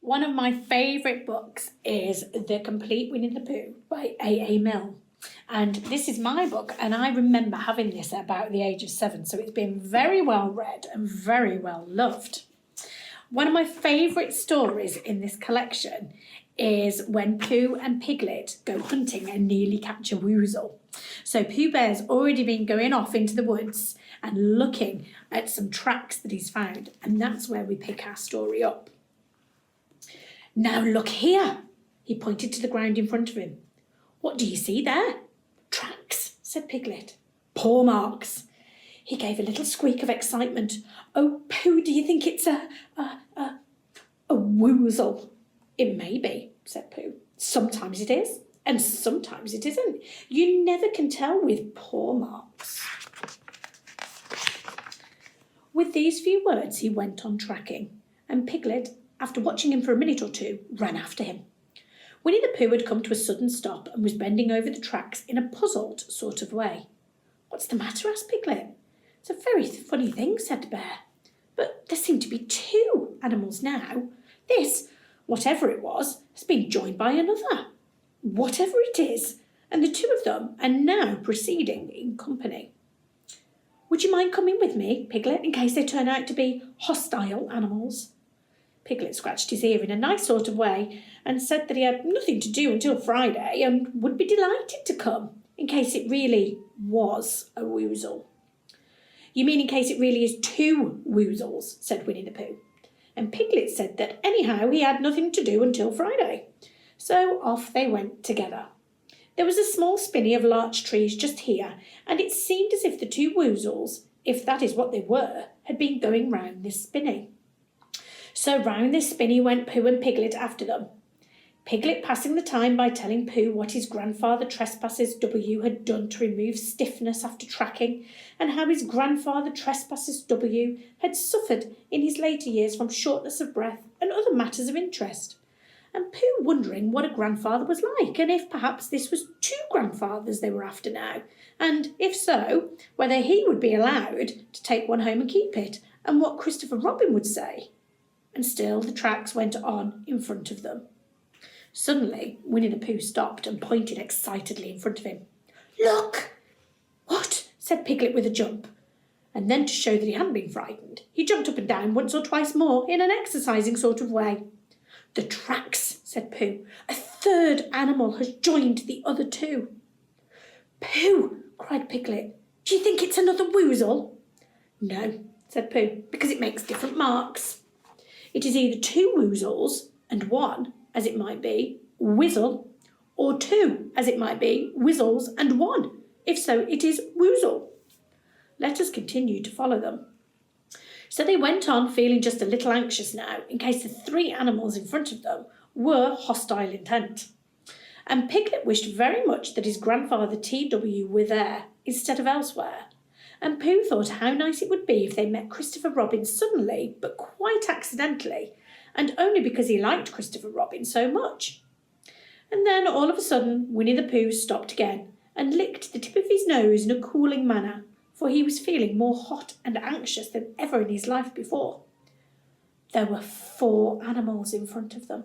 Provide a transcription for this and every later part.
One of my favourite books is The Complete Winnie the Pooh by A. Milne. And this is my book, and I remember having this at about the age of 7, so it's been very well read and very well loved. One of my favourite stories in this collection is when Pooh and Piglet go hunting and nearly catch a woozle. So Pooh Bear's already been going off into the woods and looking at some tracks that he's found, and that's where we pick our story up. Now look here, he pointed to the ground in front of him. What do you see there? Tracks, said Piglet. Paw marks. He gave a little squeak of excitement. Oh, Pooh, do you think it's a woozle? It may be, said Pooh. Sometimes it is, and sometimes it isn't. You never can tell with paw marks. With these few words, he went on tracking, and Piglet, after watching him for a minute or two, ran after him. Winnie the Pooh had come to a sudden stop and was bending over the tracks in a puzzled sort of way. What's the matter? Asked Piglet. It's a very funny thing, said the bear. But there seem to be 2 animals now. This, whatever it was, has been joined by another. Whatever it is, and the 2 of them are now proceeding in company. Would you mind coming with me, Piglet, in case they turn out to be hostile animals? Piglet scratched his ear in a nice sort of way and said that he had nothing to do until Friday and would be delighted to come, in case it really was a woozle. You mean in case it really is 2 woozles, said Winnie the Pooh. And Piglet said that anyhow he had nothing to do until Friday. So off they went together. There was a small spinney of larch trees just here, and it seemed as if the 2 woozles, if that is what they were, had been going round this spinney. So round this spinney went Pooh and Piglet after them. Piglet passing the time by telling Pooh what his grandfather Trespasses W had done to remove stiffness after tracking, and how his grandfather Trespasses W had suffered in his later years from shortness of breath and other matters of interest. And Pooh wondering what a grandfather was like, and if perhaps this was 2 grandfathers they were after now, and if so, whether he would be allowed to take one home and keep it, and what Christopher Robin would say. And still the tracks went on in front of them. Suddenly, Winnie the Pooh stopped and pointed excitedly in front of him. Look! What? Said Piglet with a jump. And then to show that he hadn't been frightened, he jumped up and down once or twice more in an exercising sort of way. The tracks, said Pooh. A 3rd animal has joined the other 2. Pooh, cried Piglet. Do you think it's another woozle? No, said Pooh, because it makes different marks. It is either 2 woozles and 1, as it might be, whizzle, or 2, as it might be, whizzles and 1. If so, it is woozle. Let us continue to follow them. So they went on, feeling just a little anxious now, in case the 3 animals in front of them were hostile intent. And Piglet wished very much that his grandfather T.W. were there, instead of elsewhere. And Pooh thought how nice it would be if they met Christopher Robin suddenly, but quite accidentally, and only because he liked Christopher Robin so much. And then, all of a sudden, Winnie the Pooh stopped again and licked the tip of his nose in a cooling manner, for he was feeling more hot and anxious than ever in his life before. There were 4 animals in front of them.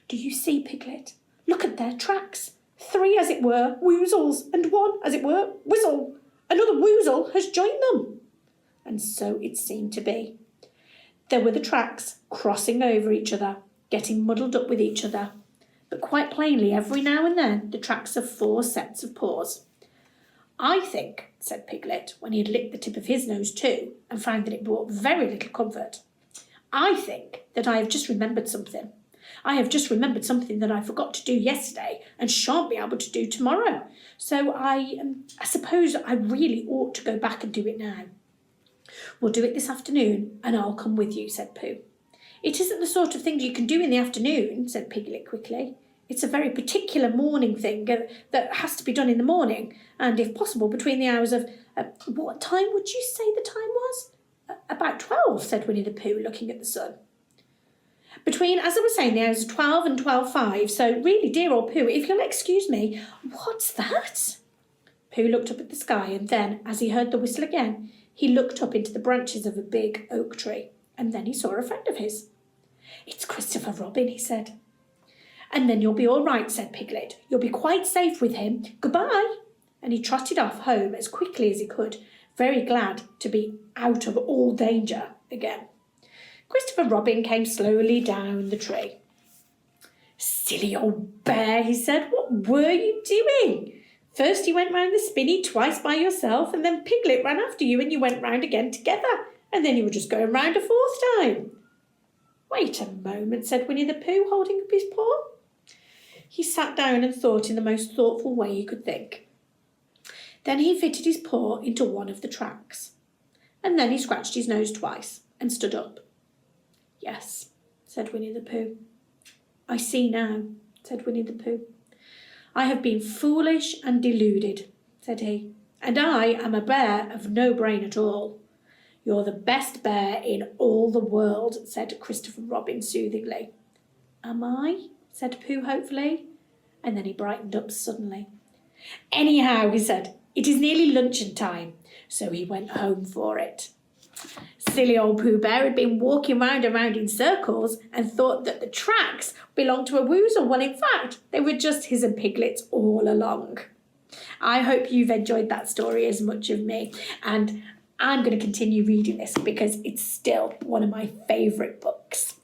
Do you see, Piglet? Look at their tracks. 3, as it were, woozles, and 1, as it were, whizzle. Another woozle has joined them. And so it seemed to be. There were the tracks crossing over each other, getting muddled up with each other, but quite plainly every now and then the tracks of 4 sets of paws. I think, said Piglet, when he had licked the tip of his nose too, and found that it brought very little comfort, I think that I have just remembered something. I have just remembered something that I forgot to do yesterday and shan't be able to do tomorrow. So I suppose I really ought to go back and do it now. We'll do it this afternoon, and I'll come with you, said Pooh. It isn't the sort of thing you can do in the afternoon, said Piglet quickly. It's a very particular morning thing that has to be done in the morning, and if possible between the hours of... what time would you say the time was? About 12, said Winnie the Pooh, looking at the sun. Between, as I was saying, the hours of 12 and 12:05, so really, dear old Pooh, if you'll excuse me, what's that? Pooh looked up at the sky, and then, as he heard the whistle again, he looked up into the branches of a big oak tree, and then he saw a friend of his. "It's Christopher Robin," he said. "And then you'll be all right," said Piglet. "You'll be quite safe with him. Goodbye." And he trotted off home as quickly as he could, very glad to be out of all danger again. Christopher Robin came slowly down the tree. "Silly old bear," he said. "What were you doing? First you went round the spinney twice by yourself, and then Piglet ran after you and you went round again together, and then you were just going round a fourth time." "Wait a moment," said Winnie the Pooh, holding up his paw. He sat down and thought in the most thoughtful way he could think. Then he fitted his paw into one of the tracks, and then he scratched his nose twice and stood up. "Yes," said Winnie the Pooh. "I see now," said Winnie the Pooh. "I have been foolish and deluded," said he, "and I am a bear of no brain at all." "You're the best bear in all the world," said Christopher Robin soothingly. "Am I?" said Pooh hopefully, and then he brightened up suddenly. "Anyhow," he said, "it is nearly luncheon time," so he went home for it. Silly old Pooh Bear had been walking round and round in circles and thought that the tracks belonged to a woozle. Well, in fact, they were just his and Piglet's all along. I hope you've enjoyed that story as much as me, and I'm going to continue reading this because it's still one of my favourite books.